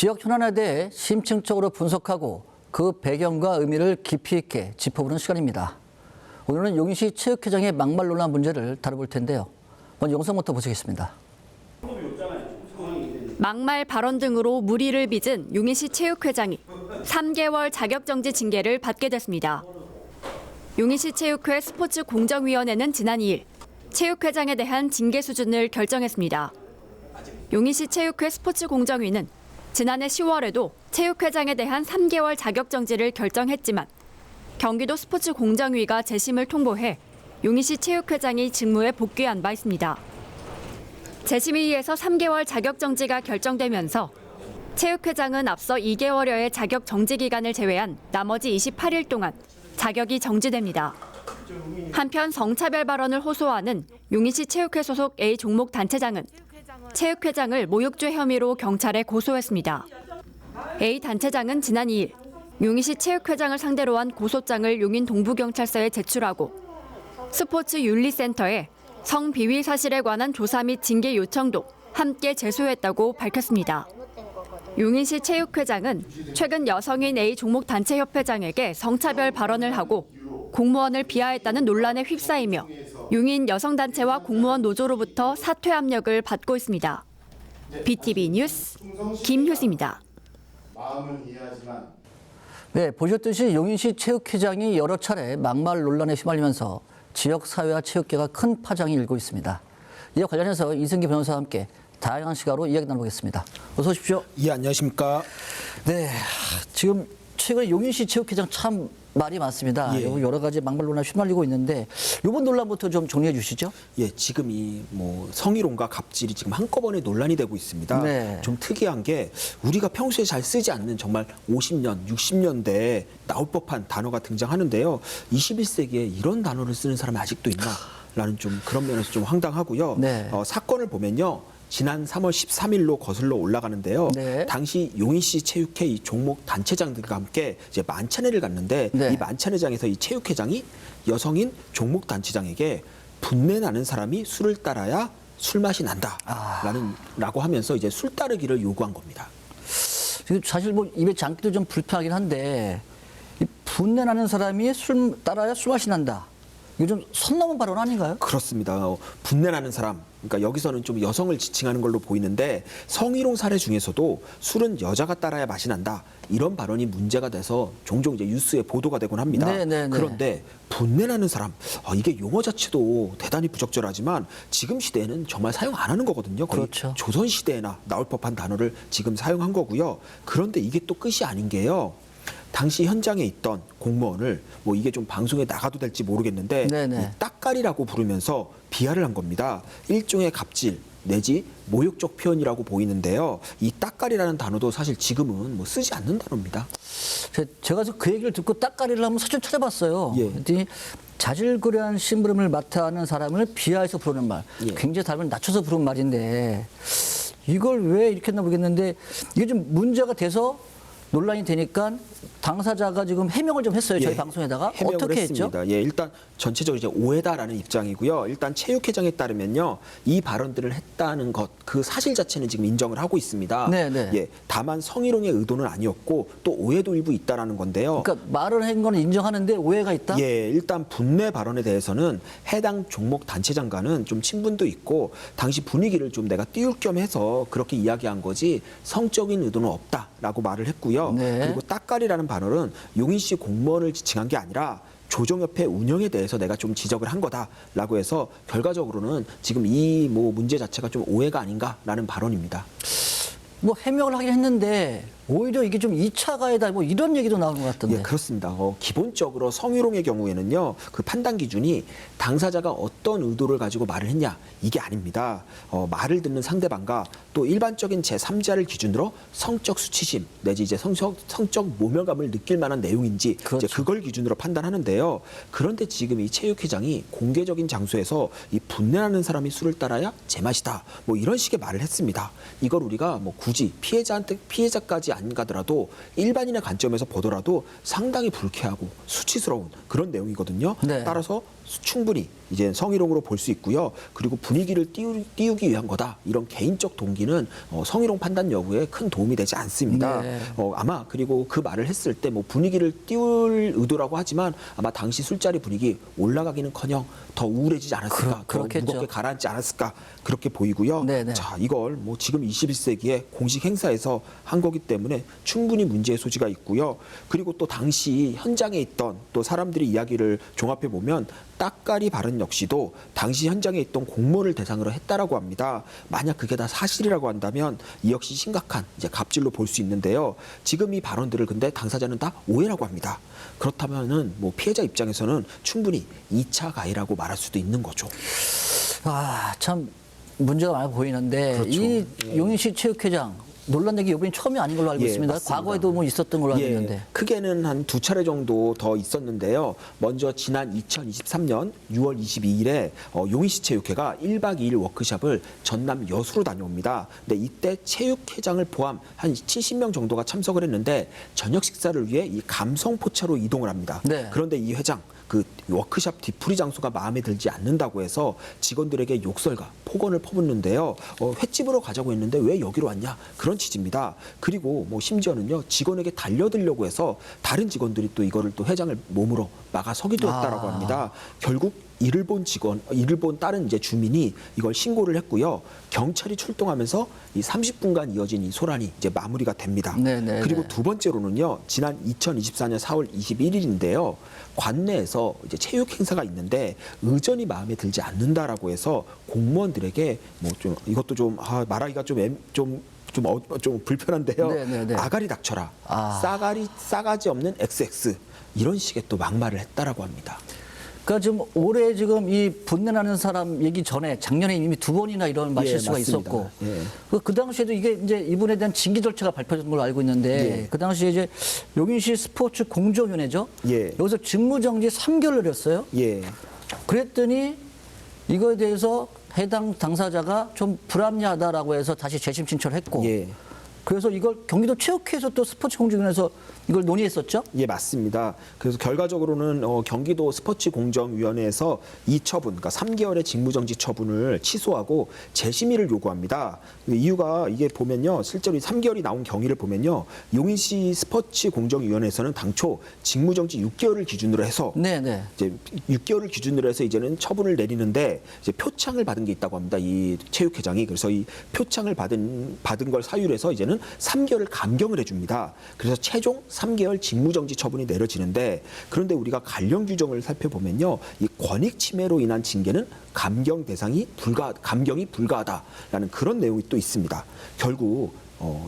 지역 현안에 대해 심층적으로 분석하고 그 배경과 의미를 깊이 있게 짚어보는 시간입니다. 오늘은 용인시 체육회장의 막말 논란 문제를 다뤄볼 텐데요. 먼저 영상부터 보시겠습니다. 막말 발언 등으로 물의를 빚은 용인시 체육회장이 3개월 자격정지 징계를 받게 됐습니다. 용인시 체육회 스포츠공정위원회는 지난 2일 체육회장에 대한 징계 수준을 결정했습니다. 용인시 체육회 스포츠공정위는 지난해 10월에도 체육회장에 대한 3개월 자격정지를 결정했지만 경기도 스포츠공정위가 재심을 통보해 용인시 체육회장이 직무에 복귀한 바 있습니다. 재심위에서 3개월 자격정지가 결정되면서 체육회장은 앞서 2개월여의 자격정지 기간을 제외한 나머지 28일 동안 자격이 정지됩니다. 한편 성차별 발언을 호소하는 용인시 체육회 소속 A 종목 단체장은 체육회장을 모욕죄 혐의로 경찰에 고소했습니다. A 단체장은 지난 2일 용인시 체육회장을 상대로 한 고소장을 용인 동부경찰서에 제출하고 스포츠윤리센터에 성비위 사실에 관한 조사 및 징계 요청도 함께 제소했다고 밝혔습니다. 용인시 체육회장은 최근 여성인 A 종목 단체 협회장에게 성차별 발언을 하고 공무원을 비하했다는 논란에 휩싸이며 용인 여성단체와 공무원 노조로부터 사퇴 압력을 받고 있습니다. BTV 뉴스 김효수입니다. 네, 보셨듯이 용인시 체육회장이 여러 차례 막말 논란에 휘말리면서 지역사회와 체육계가 큰 파장이 일고 있습니다. 이와 관련해서 이승기 변호사와 함께 다양한 시각으로 이야기 나누겠습니다. 어서 오십시오. 예, 안녕하십니까. 네, 지금 최근 용인시 체육회장 참 말이 많습니다. 예. 여러 가지 막말 논란에 휘말리고 있는데 이번 논란부터 좀 정리해 주시죠. 예, 지금 이 성희롱과 갑질이 지금 한꺼번에 논란이 되고 있습니다. 네. 좀 특이한 게 우리가 평소에 잘 쓰지 않는 정말 50년, 60년대에 나올 법한 단어가 등장하는데요. 21세기에 이런 단어를 쓰는 사람이 아직도 있나? 라는 좀 그런 면에서 좀 황당하고요. 네. 사건을 보면요. 지난 3월 13일로 거슬러 올라가는데요. 네. 당시 용인시 체육회 이 종목 단체장들과 함께 이제 만찬회를 갔는데 네. 이 만찬회장에서 이 체육회장이 여성인 종목 단체장에게 분내 나는 사람이 술을 따라야 술 맛이 난다. 라고 하면서 이제 술 따르기를 요구한 겁니다. 지금 사실 뭐 입에 장기도 좀 불편하긴 한데 이 분내 나는 사람이 술 따라야 술 맛이 난다. 이거 좀 선 넘은 발언 아닌가요? 그렇습니다. 분내 나는 사람. 그러니까 여기서는 좀 여성을 지칭하는 걸로 보이는데 성희롱 사례 중에서도 술은 여자가 따라야 맛이 난다. 이런 발언이 문제가 돼서 종종 이제 뉴스에 보도가 되곤 합니다. 네. 그런데 분내 나는 사람, 이게 용어 자체도 대단히 부적절하지만 지금 시대에는 정말 사용 안 하는 거거든요. 거의 그렇죠. 조선 시대에나 나올 법한 단어를 지금 사용한 거고요. 그런데 이게 또 끝이 아닌 게요. 당시 현장에 있던 공무원을 이게 좀 방송에 나가도 될지 모르겠는데 네네. 따까리라고 부르면서 비하를 한 겁니다. 일종의 갑질 내지 모욕적 표현이라고 보이는데요. 이 따까리라는 단어도 사실 지금은 쓰지 않는 단어입니다. 제가 그 얘기를 듣고 따까리를 한번 사전 찾아봤어요. 예. 그랬더니 자질구레한 심부름을 맡아 하는 사람을 비하해서 부르는 말. 예. 굉장히 사람을 낮춰서 부르는 말인데 이걸 왜 이렇게 했나 모르겠는데 이게 좀 문제가 돼서 논란이 되니까 당사자가 지금 해명을 좀 했어요. 저희 방송에다가. 해명을 어떻게 했습니다. 했죠? 예, 일단 전체적으로 이제 오해다라는 입장이고요. 일단 체육회장에 따르면요, 이 발언들을 했다는 것, 그 사실 자체는 지금 인정을 하고 있습니다. 네네. 예, 다만 성희롱의 의도는 아니었고 또 오해도 일부 있다라는 건데요. 그러니까 말을 한 거는 인정하는데 오해가 있다? 예, 일단 분내 발언에 대해서는 해당 종목 단체장과는 좀 친분도 있고 당시 분위기를 좀 내가 띄울 겸 해서 그렇게 이야기한 거지 성적인 의도는 없다라고 말을 했고요. 네. 그리고 따까리라는 발언은 용인시 공무원을 지칭한 게 아니라 조정협회 운영에 대해서 내가 좀 지적을 한 거다라고 해서 결과적으로는 지금 이 문제 자체가 좀 오해가 아닌가라는 발언입니다. 해명을 하긴 했는데 오히려 이게 좀 2차 가해다 이런 얘기도 나오는 것 같던데. 예, 그렇습니다. 기본적으로 성희롱의 경우에는요, 그 판단 기준이 당사자가 어떤 의도를 가지고 말을 했냐, 이게 아닙니다. 말을 듣는 상대방과 또 일반적인 제3자를 기준으로 성적 수치심, 내지 이제 성적 모멸감을 느낄 만한 내용인지 그렇죠. 이제 그걸 기준으로 판단하는데요. 그런데 지금 이 체육회장이 공개적인 장소에서 이 분내하는 사람이 술을 따라야 제맛이다. 이런 식의 말을 했습니다. 이걸 우리가 굳이 피해자까지 안 가더라도 일반인의 관점에서 보더라도 상당히 불쾌하고 수치스러운 그런 내용이거든요. 네. 따라서 충분히 이제 성희롱으로 볼 수 있고요. 그리고 분위기를 띄우기 위한 거다. 이런 개인적 동기는 성희롱 판단 여부에 큰 도움이 되지 않습니다. 네. 아마 그리고 그 말을 했을 때 뭐 분위기를 띄울 의도라고 하지만 아마 당시 술자리 분위기 올라가기는커녕 더 우울해지지 않았을까, 더 그렇겠죠. 무겁게 가라앉지 않았을까 그렇게 보이고요. 네네. 자, 이걸 뭐 지금 21세기에 공식 행사에서 한 거기 때문에 충분히 문제의 소지가 있고요. 그리고 또 당시 현장에 있던 또 사람들의 이야기를 종합해 보면 따까리 발언 역시도 당시 현장에 있던 공무원을 대상으로 했다라고 합니다. 만약 그게 다 사실이라고 한다면 이 역시 심각한 이제 갑질로 볼 수 있는데요. 지금 이 발언들을 근데 당사자는 다 오해라고 합니다. 그렇다면은 뭐 피해자 입장에서는 충분히 2차 가해라고 말할 수도 있는 거죠. 아, 참 문제가 많아 보이는데 그렇죠. 이 용인시 체육회장 논란되기 이번이 처음이 아닌 걸로 알고 예, 있습니다. 맞습니다. 과거에도 뭐 있었던 걸로 알고 예, 있는데. 크게는 한 2차례 정도 더 있었는데요. 먼저 지난 2023년 6월 22일에 용인시 체육회가 1박 2일 워크숍을 전남 여수로 다녀옵니다. 근데 이때 체육회장을 포함 한 70명 정도가 참석을 했는데 저녁 식사를 위해 이 감성포차로 이동을 합니다. 네. 그런데 이 회장 그 워크숍 뒤풀이 장소가 마음에 들지 않는다고 해서 직원들에게 욕설과 폭언을 퍼붓는데요. 횟집으로 가자고 했는데 왜 여기로 왔냐? 그런 취지입니다. 그리고 뭐 심지어는요 직원에게 달려들려고 해서 다른 직원들이 또 이거를 또 회장을 몸으로 막아서기도 했다라고 합니다. 결국 이를 본 다른 이제 주민이 이걸 신고를 했고요. 경찰이 출동하면서 이 30분간 이어진 이 소란이 이제 마무리가 됩니다. 네네. 그리고 두 번째로는요, 지난 2024년 4월 21일인데요, 관내에서 이제 체육 행사가 있는데 의전이 마음에 들지 않는다라고 해서 공무원들에게 뭐 좀 이것도 좀 말하기가 좀 불편한데요. 네네네. 아가리 닥쳐라, 아. 싸가지 없는 XX 이런 식의 또 막말을 했다라고 합니다. 그러니까 지금 올해 지금 이 분내나는 사람 얘기 전에 작년에 이미 2번이나 이런 말 예, 실수가 맞습니다. 있었고 예. 그 당시에도 이게 이제 이분에 대한 징계 절차가 발표된 걸로 알고 있는데 예. 그 당시에 이제 용인시 스포츠 공정위원회죠. 예. 여기서 직무정지 3개월을 했어요. 예. 그랬더니 이거에 대해서 해당 당사자가 좀 불합리하다라고 해서 다시 재심 신청을 했고 예. 그래서 이걸 경기도 체육회에서 또 스포츠 공정위원회에서 이걸 논의했었죠. 예, 맞습니다. 그래서 결과적으로는 경기도 스포츠공정위원회에서 이 처분, 그러니까 3개월의 직무정지 처분을 취소하고 재심의를 요구합니다. 이유가 이게 보면요, 실제로 이 3개월이 나온 경위를 보면요, 용인시 스포츠공정위원회에서는 당초 직무정지 6개월을 기준으로 해서 네네. 이제 6개월을 기준으로 해서 이제는 처분을 내리는데 이제 표창을 받은 게 있다고 합니다. 이 체육회장이. 그래서 이 표창을 받은 걸 사유로 해서 이제는 3개월을 감경을 해줍니다. 그래서 최종 3개월 직무정지 처분이 내려지는데 그런데 우리가 관련 규정을 살펴보면요. 이 권익 침해로 인한 징계는 감경이 불가하다라는 그런 내용이 또 있습니다. 결국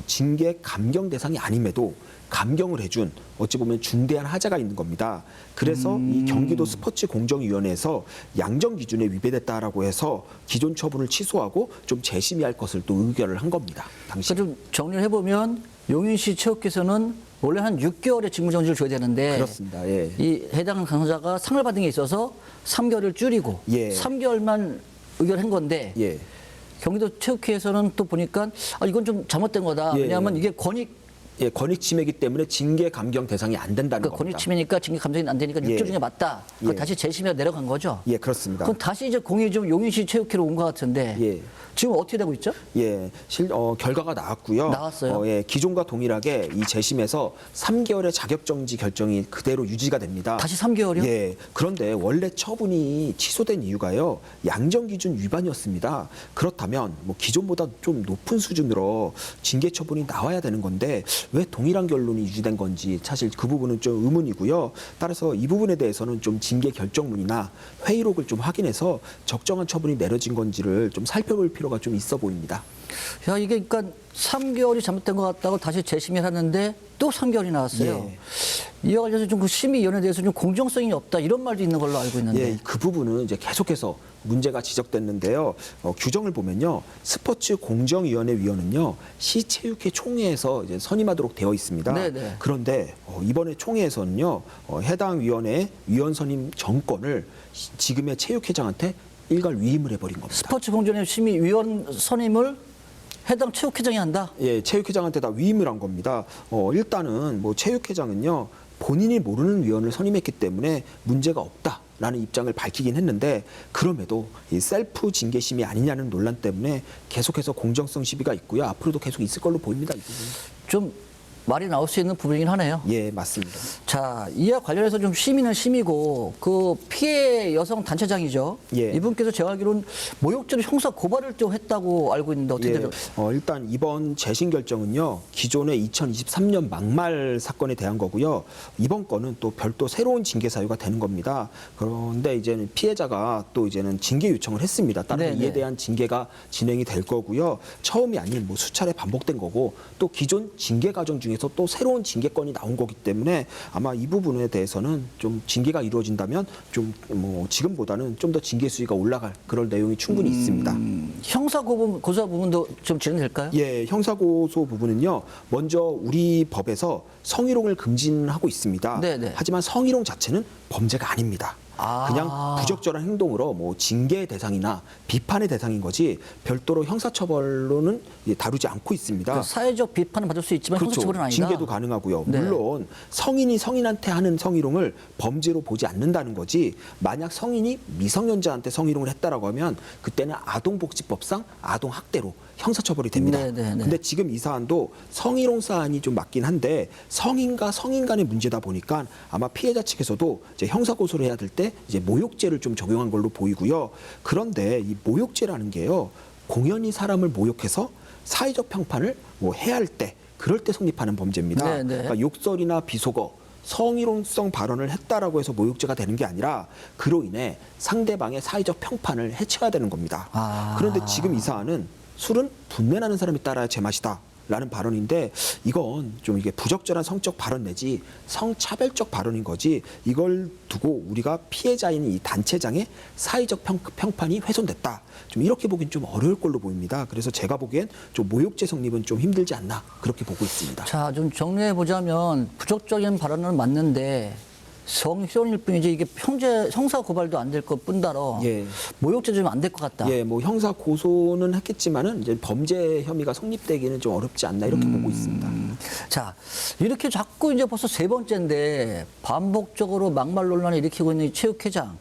징계 감경 대상이 아님에도 감경을 해준 어찌 보면 중대한 하자가 있는 겁니다. 그래서 이 경기도 스포츠공정위원회에서 양정 기준에 위배됐다라고 해서 기존 처분을 취소하고 좀 재심의할 것을 또 의결을 한 겁니다. 당시. 그러니까 좀 정리를 해보면 용인시 체육회에서는 원래 한 6개월의 직무정지를 줘야 되는데 그렇습니다. 예. 이 해당 당사자가 상을 받은 게 있어서 3개월을 줄이고 예. 3개월만 의결한 건데 예. 경기도 체육회에서는 또 보니까 이건 좀 잘못된 거다. 예. 왜냐하면 이게 권익 침해이기 때문에 징계 감경 대상이 안 된다는 그러니까 겁니다. 권익 침해니까 징계 감정이 안 되니까 예. 6주 중에 맞다. 그거 예. 다시 재심에 내려간 거죠. 예, 그렇습니다. 그럼 다시 이제 공이 좀 용인시 체육회로 온 것 같은데 예. 지금 어떻게 되고 있죠? 예, 결과가 나왔고요. 나왔어요? 예, 기존과 동일하게 이 재심에서 3개월의 자격정지 결정이 그대로 유지가 됩니다. 다시 3개월이요? 예. 그런데 원래 처분이 취소된 이유가요. 양정 기준 위반이었습니다. 그렇다면 뭐 기존보다 좀 높은 수준으로 징계 처분이 나와야 되는 건데 왜 동일한 결론이 유지된 건지 사실 그 부분은 좀 의문이고요. 따라서 이 부분에 대해서는 좀 징계 결정문이나 회의록을 좀 확인해서 적정한 처분이 내려진 건지를 좀 살펴볼 필요가 좀 있어 보입니다. 야, 이게 그러니까 3개월이 잘못된 것 같다고 다시 재심의를 하는데 또 3개월이 나왔어요. 예. 이와 관련해서 좀 그 심의위원회에 대해서 좀 공정성이 없다 이런 말도 있는 걸로 알고 있는데. 예, 그 부분은 이제 계속해서 문제가 지적됐는데요. 규정을 보면요, 스포츠 공정위원회 위원은요 시체육회 총회에서 이제 선임하도록 되어 있습니다. 네네. 그런데 이번에 총회에서는요 해당 위원회 위원 선임 정권을 지금의 체육회장한테 일괄 위임을 해버린 겁니다. 스포츠 공정위 심의위원 선임을 해당 체육회장이 한다. 예, 체육회장한테 다 위임을 한 겁니다. 일단은 뭐 체육회장은요 본인이 모르는 위원을 선임했기 때문에 문제가 없다 라는 입장을 밝히긴 했는데 그럼에도 이 셀프 징계심이 아니냐는 논란 때문에 계속해서 공정성 시비가 있고요. 앞으로도 계속 있을 걸로 보입니다. 이 부분은. 좀 말이 나올 수 있는 부분이긴 하네요. 예, 맞습니다. 자, 이와 관련해서 좀 심의는 심이고 그 피해 여성 단체장이죠. 예. 이분께서 제가 알기로는 모욕죄로 형사 고발을 또 했다고 알고 있는데 어떻게 되죠? 일단 이번 재심 결정은요. 기존의 2023년 막말 사건에 대한 거고요. 이번 건은 또 별도 새로운 징계 사유가 되는 겁니다. 그런데 이제는 피해자가 또 이제는 징계 요청을 했습니다. 따라서 네네. 이에 대한 징계가 진행이 될 거고요. 처음이 아닌 뭐 수차례 반복된 거고 또 기존 징계 과정 중에서 또 새로운 징계권이 나온 거기 때문에 아마 이 부분에 대해서는 좀 징계가 이루어진다면 좀 뭐 지금보다는 좀 더 징계 수위가 올라갈 그럴 내용이 충분히 있습니다. 형사 고소 부분도 좀 진행될까요? 예, 형사고소 부분은요. 먼저 우리 법에서 성희롱을 금지하고 있습니다. 네네. 하지만 성희롱 자체는 범죄가 아닙니다. 아. 그냥 부적절한 행동으로 뭐 징계의 대상이나 비판의 대상인 거지 별도로 형사처벌로는 다루지 않고 있습니다. 그 사회적 비판을 받을 수 있지만 형사처벌은 아니다. 징계도 가능하고요. 네. 물론 성인이 성인한테 하는 성희롱을 범죄로 보지 않는다는 거지 만약 성인이 미성년자한테 성희롱을 했다라고 하면 그때는 아동복지법상 아동학대로 형사처벌이 됩니다. 네네네. 근데 지금 이 사안도 성희롱 사안이 좀 맞긴 한데 성인과 성인 간의 문제다 보니까 아마 피해자 측에서도 이제 형사고소를 해야 될 때 이제 모욕죄를 좀 적용한 걸로 보이고요. 그런데 이 모욕죄라는 게요. 공연히 사람을 모욕해서 사회적 평판을 뭐 해야 할 때 그럴 때 성립하는 범죄입니다. 네네. 그러니까 욕설이나 비속어 성희롱성 발언을 했다라고 해서 모욕죄가 되는 게 아니라 그로 인해 상대방의 사회적 평판을 해쳐야 되는 겁니다. 아. 그런데 지금 이 사안은 술은 분내나는 사람이 따라야 제맛이다. 라는 발언인데 이건 좀 이게 부적절한 성적 발언 내지 성차별적 발언인 거지 이걸 두고 우리가 피해자인 이 단체장의 사회적 평판이 훼손됐다. 좀 이렇게 보기엔 좀 어려울 걸로 보입니다. 그래서 제가 보기엔 좀 모욕죄 성립은 좀 힘들지 않나 그렇게 보고 있습니다. 자, 좀 정리해 보자면 부적절한 발언은 맞는데 성희롱일 뿐이지 이게 형사 고발도 안 될 것 뿐더러 예. 모욕죄 좀 안 될 것 같다. 예, 뭐 형사 고소는 했겠지만은 이제 범죄 혐의가 성립되기는 좀 어렵지 않나 이렇게 보고 있습니다. 자, 이렇게 자꾸 이제 벌써 세 번째인데 반복적으로 막말 논란을 일으키고 있는 이 체육회장.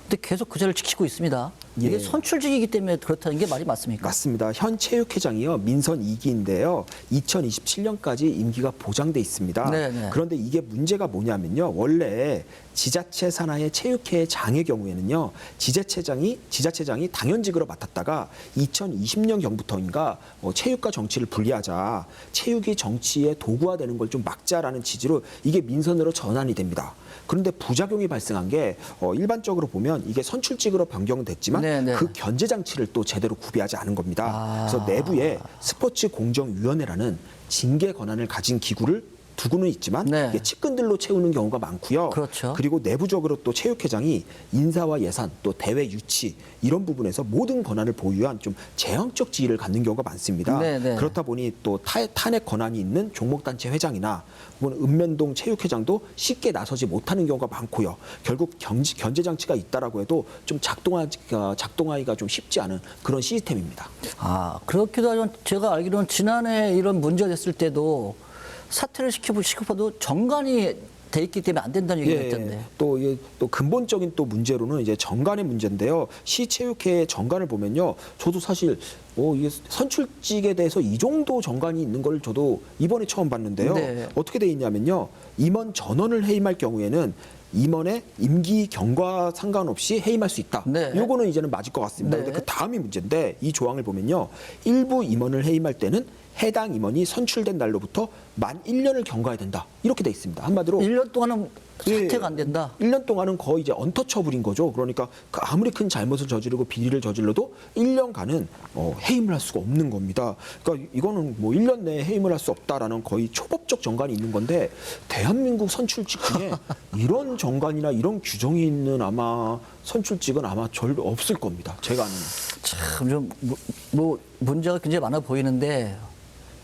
근데 계속 그 자리를 지키고 있습니다. 이게 예. 선출직이기 때문에 그렇다는 게 말이 맞습니까? 맞습니다. 현 체육회장이요 민선 2기인데요. 2027년까지 임기가 보장돼 있습니다. 네네. 그런데 이게 문제가 뭐냐면요. 원래 지자체 산하의 체육회 장의 경우에는요. 지자체장이 당연직으로 맡았다가 2020년 경부터인가 체육과 정치를 분리하자 체육이 정치의 도구화되는 걸 좀 막자라는 취지로 이게 민선으로 전환이 됩니다. 그런데 부작용이 발생한 게 일반적으로 보면 이게 선출직으로 변경은 됐지만 네네. 그 견제 장치를 또 제대로 구비하지 않은 겁니다. 아. 그래서 내부에 스포츠 공정위원회라는 징계 권한을 가진 기구를 두고는 있지만 네. 이게 측근들로 채우는 경우가 많고요. 그렇죠. 그리고 내부적으로 또 체육회장이 인사와 예산 또 대회 유치 이런 부분에서 모든 권한을 보유한 좀 제왕적 지위를 갖는 경우가 많습니다. 네네. 그렇다 보니 또 탄핵 권한이 있는 종목단체 회장이나 혹은 읍면동 체육회장도 쉽게 나서지 못하는 경우가 많고요. 결국 견제 장치가 있다라고 해도 좀 작동하기가 좀 쉽지 않은 그런 시스템입니다. 아, 그렇기도 하지만 제가 알기로는 지난해 이런 문제가 됐을 때도 사퇴를 시켜도 정관이 돼 있기 때문에 안 된다는 얘기가 있던데. 또 근본적인 또 문제로는 이제 정관의 문제인데요. 시체육회 정관을 보면요. 저도 사실 이게 선출직에 대해서 이 정도 정관이 있는 걸 저도 이번에 처음 봤는데요. 네. 어떻게 돼 있냐면요. 임원 전원을 해임할 경우에는 임원의 임기 경과 상관없이 해임할 수 있다. 네. 요거는 이제는 맞을 것 같습니다. 네. 근데 그 다음이 문제인데 이 조항을 보면요. 일부 임원을 해임할 때는 해당 임원이 선출된 날로부터 만 1년을 경과해야 된다. 이렇게 돼 있습니다. 한마디로 1년 동안은 사퇴가 안 된다. 1년 동안은 거의 이제 언터처블인 거죠. 그러니까 그 아무리 큰 잘못을 저지르고 비리를 저질러도 1년간은 해임을 할 수가 없는 겁니다. 그러니까 이거는 뭐 1년 내에 해임을 할 수 없다라는 거의 초법적 정관이 있는 건데 대한민국 선출직 중에 이런 정관이나 이런 규정이 있는 아마 선출직은 아마 절대 없을 겁니다. 제가 아는. 참 좀 뭐 문제가 굉장히 많아 보이는데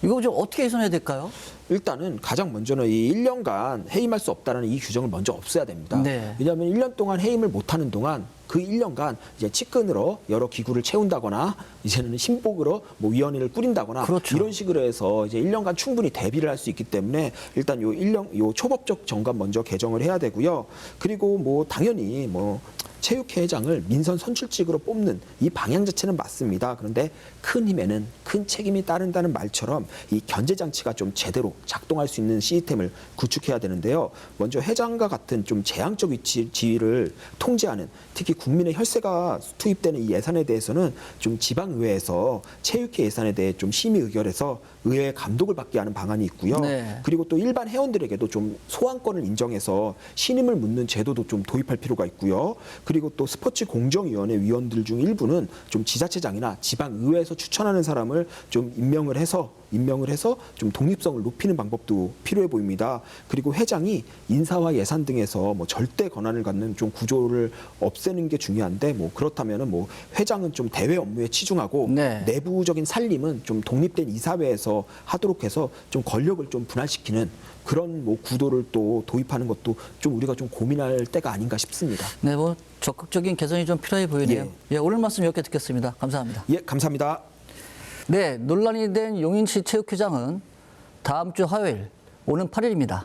이거 좀 어떻게 개선해야 될까요? 일단은 가장 먼저는 이 1년간 해임할 수 없다는 이 규정을 먼저 없애야 됩니다. 네. 왜냐하면 1년 동안 해임을 못하는 동안 그 1년간 이제 측근으로 여러 기구를 채운다거나 이제는 신복으로 뭐 위원회를 꾸린다거나 그렇죠. 이런 식으로 해서 이제 1년간 충분히 대비를 할 수 있기 때문에 일단 요 초법적 정관 먼저 개정을 해야 되고요. 그리고 뭐 당연히 뭐 체육회장을 민선 선출직으로 뽑는 이 방향 자체는 맞습니다. 그런데 큰 힘에는 큰 책임이 따른다는 말처럼 이 견제 장치가 좀 제대로 작동할 수 있는 시스템을 구축해야 되는데요. 먼저 회장과 같은 좀 재앙적 지위를 통제하는, 특히 국민의 혈세가 투입되는 이 예산에 대해서는 좀 지방의회에서 체육회 예산에 대해 좀 심의 의결해서 의회의 감독을 받게 하는 방안이 있고요. 네. 그리고 또 일반 회원들에게도 좀 소환권을 인정해서 신임을 묻는 제도도 좀 도입할 필요가 있고요. 그리고 또 스포츠 공정위원회 위원들 중 일부는 좀 지자체장이나 지방의회에서 추천하는 사람을 좀 임명을 해서 좀 독립성을 높이는 방법도 필요해 보입니다. 그리고 회장이 인사와 예산 등에서 뭐 절대 권한을 갖는 좀 구조를 없애는 게 중요한데, 뭐 그렇다면은 뭐 회장은 좀 대외 업무에 치중하고 네. 내부적인 살림은 좀 독립된 이사회에서 하도록 해서 좀 권력을 좀 분할시키는 그런 뭐 구도를 또 도입하는 것도 좀 우리가 좀 고민할 때가 아닌가 싶습니다. 네, 뭐 적극적인 개선이 좀 필요해 보이네요. 예, 오늘 말씀 이렇게 듣겠습니다. 감사합니다. 예, 감사합니다. 네, 논란이 된 용인시 체육회장은 다음 주 화요일, 오는 8일입니다.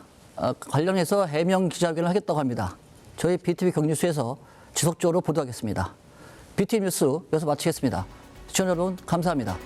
관련해서 해명 기자회견을 하겠다고 합니다. 저희 BTV 경뉴스에서 지속적으로 보도하겠습니다. BTV 뉴스 여기서 마치겠습니다. 시청자 여러분 감사합니다.